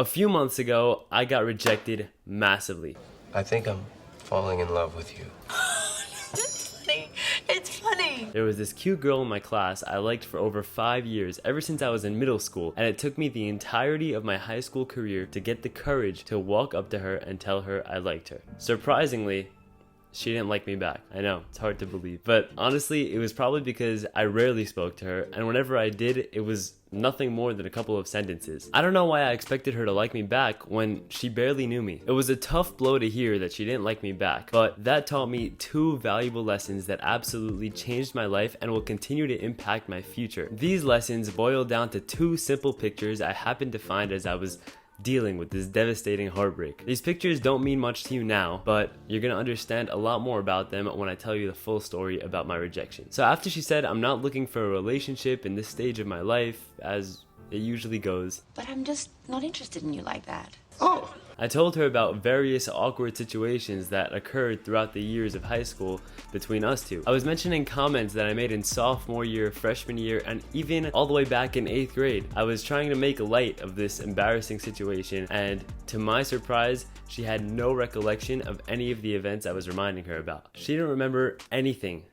A few months ago, I got rejected massively. I think I'm falling in love with you. It's funny. It's funny. There was this cute girl in my class I liked for over 5 years, ever since I was in middle school, and it took me the entirety of my high school career to get the courage to walk up to her and tell her I liked her. Surprisingly, she didn't like me back. I know, it's hard to believe. But honestly, it was probably because I rarely spoke to her, and whenever I did, it was nothing more than a couple of sentences. I don't know why I expected her to like me back when she barely knew me. It was a tough blow to hear that she didn't like me back, but that taught me 2 valuable lessons that absolutely changed my life and will continue to impact my future. These lessons boil down to 2 simple pictures I happened to find as I was dealing with this devastating heartbreak. These pictures don't mean much to you now, but you're gonna understand a lot more about them when I tell you the full story about my rejection. So after she said I'm not looking for a relationship in this stage of my life, as it usually goes, But I'm just not interested in you like that. Oh! I told her about various awkward situations that occurred throughout the years of high school between us two. I was mentioning comments that I made in sophomore year, freshman year, and even all the way back in 8th grade. I was trying to make light of this embarrassing situation, and to my surprise, she had no recollection of any of the events I was reminding her about. She didn't remember anything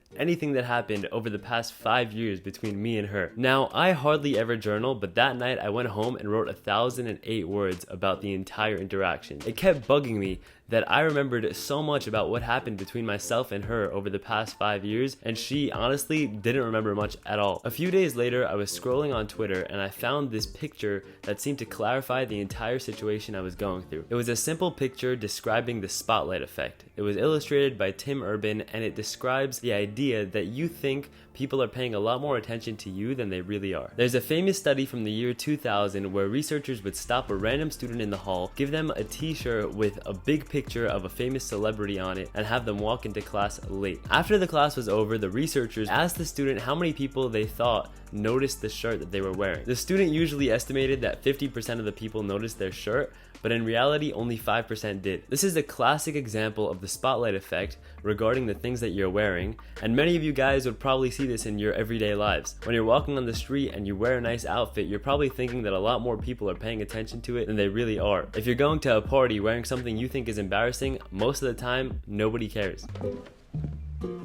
that happened over the past 5 years between me and her. Now, I hardly ever journal, but that night I went home and wrote 1,008 words about the entire interaction. It kept bugging me that I remembered so much about what happened between myself and her over the past 5 years, and she honestly didn't remember much at all. A few days later, I was scrolling on Twitter and I found this picture that seemed to clarify the entire situation I was going through. It was a simple picture describing the spotlight effect. It was illustrated by Tim Urban, and it describes the idea that you think people are paying a lot more attention to you than they really are. There's a famous study from the year 2000 where researchers would stop a random student in the hall, give them a t-shirt with a big picture of a famous celebrity on it, and have them walk into class late. After the class was over, the researchers asked the student how many people they thought noticed the shirt that they were wearing. The student usually estimated that 50% of the people noticed their shirt, but in reality only 5% did. This is a classic example of the spotlight effect regarding the things that you're wearing, and many of you guys would probably see this in your everyday lives. When you're walking on the street and you wear a nice outfit, you're probably thinking that a lot more people are paying attention to it than they really are. If you're going to a party wearing something you think is embarrassing, most of the time, nobody cares.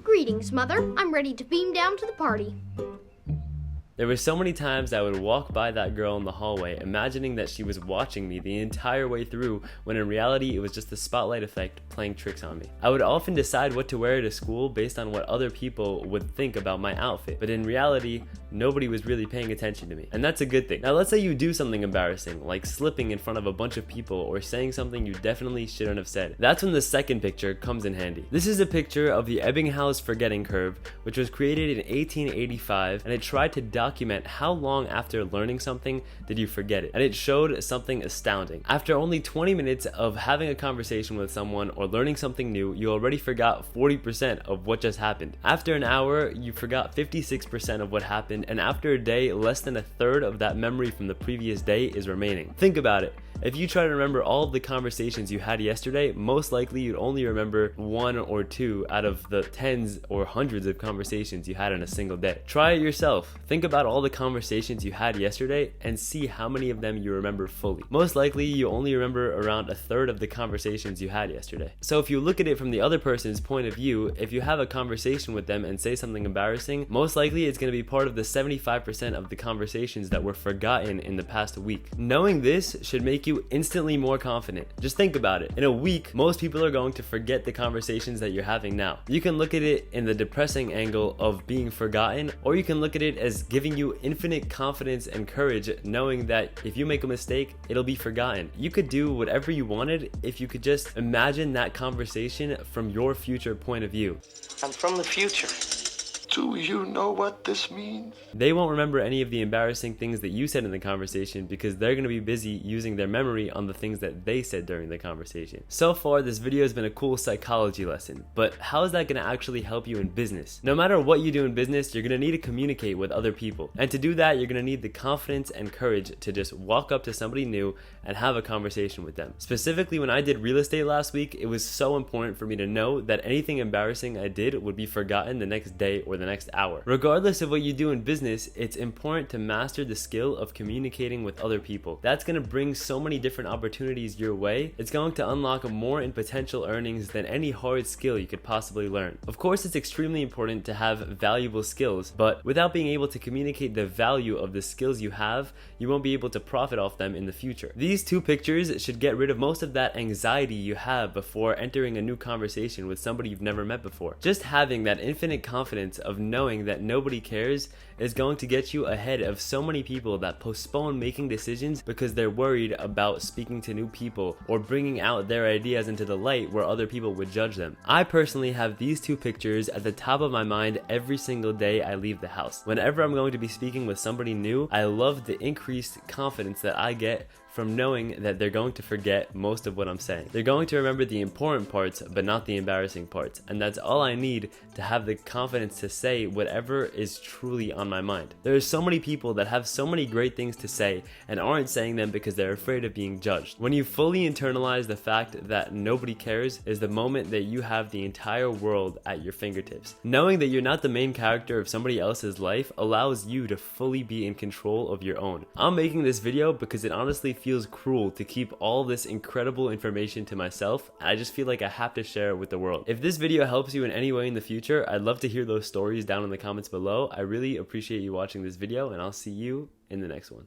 Greetings, Mother. I'm ready to beam down to the party. There were so many times I would walk by that girl in the hallway, imagining that she was watching me the entire way through, when in reality it was just the spotlight effect playing tricks on me. I would often decide what to wear to school based on what other people would think about my outfit, but in reality, nobody was really paying attention to me. And that's a good thing. Now let's say you do something embarrassing, like slipping in front of a bunch of people or saying something you definitely shouldn't have said. That's when the second picture comes in handy. This is a picture of the Ebbinghaus forgetting curve, which was created in 1885, and it tried to document how long after learning something did you forget it, and it showed something astounding. After only 20 minutes of having a conversation with someone or learning something new, you already forgot 40% of what just happened. After an hour, you forgot 56% of what happened, and after a day, less than a third of that memory from the previous day is remaining. Think about it. If you try to remember all of the conversations you had yesterday, most likely you'd only remember 1 or 2 out of the tens or hundreds of conversations you had in a single day. Try it yourself. Think about all the conversations you had yesterday and see how many of them you remember fully. Most likely you only remember around a third of the conversations you had yesterday. So if you look at it from the other person's point of view, if you have a conversation with them and say something embarrassing, most likely it's going to be part of the 75% of the conversations that were forgotten in the past week. Knowing this should make you instantly more confident. Just think about it. In a week, most people are going to forget the conversations that you're having now. You can look at it in the depressing angle of being forgotten, or you can look at it as giving you infinite confidence and courage, knowing that if you make a mistake, it'll be forgotten. You could do whatever you wanted if you could just imagine that conversation from your future point of view. I'm from the future. Do you know what this means? They won't remember any of the embarrassing things that you said in the conversation because they're going to be busy using their memory on the things that they said during the conversation. So far, this video has been a cool psychology lesson, but how is that going to actually help you in business? No matter what you do in business, you're going to need to communicate with other people. And to do that, you're going to need the confidence and courage to just walk up to somebody new and have a conversation with them. Specifically, when I did real estate last week, it was so important for me to know that anything embarrassing I did would be forgotten the next day or the next hour. Regardless of what you do in business, it's important to master the skill of communicating with other people. That's going to bring so many different opportunities your way. It's going to unlock more in potential earnings than any hard skill you could possibly learn. Of course, it's extremely important to have valuable skills, but without being able to communicate the value of the skills you have, you won't be able to profit off them in the future. These two pictures should get rid of most of that anxiety you have before entering a new conversation with somebody you've never met before. Just having that infinite confidence of knowing that nobody cares is going to get you ahead of so many people that postpone making decisions because they're worried about speaking to new people or bringing out their ideas into the light where other people would judge them. I personally have these two pictures at the top of my mind every single day I leave the house. Whenever I'm going to be speaking with somebody new, I love the increased confidence that I get from knowing that they're going to forget most of what I'm saying. They're going to remember the important parts, but not the embarrassing parts. And that's all I need to have the confidence to say whatever is truly on my mind. There are so many people that have so many great things to say and aren't saying them because they're afraid of being judged. When you fully internalize the fact that nobody cares is the moment that you have the entire world at your fingertips. Knowing that you're not the main character of somebody else's life allows you to fully be in control of your own. I'm making this video because it honestly feels cruel to keep all this incredible information to myself. I just feel like I have to share it with the world. If this video helps you in any way in the future, I'd love to hear those stories down in the comments below. I really appreciate you watching this video, and I'll see you in the next one.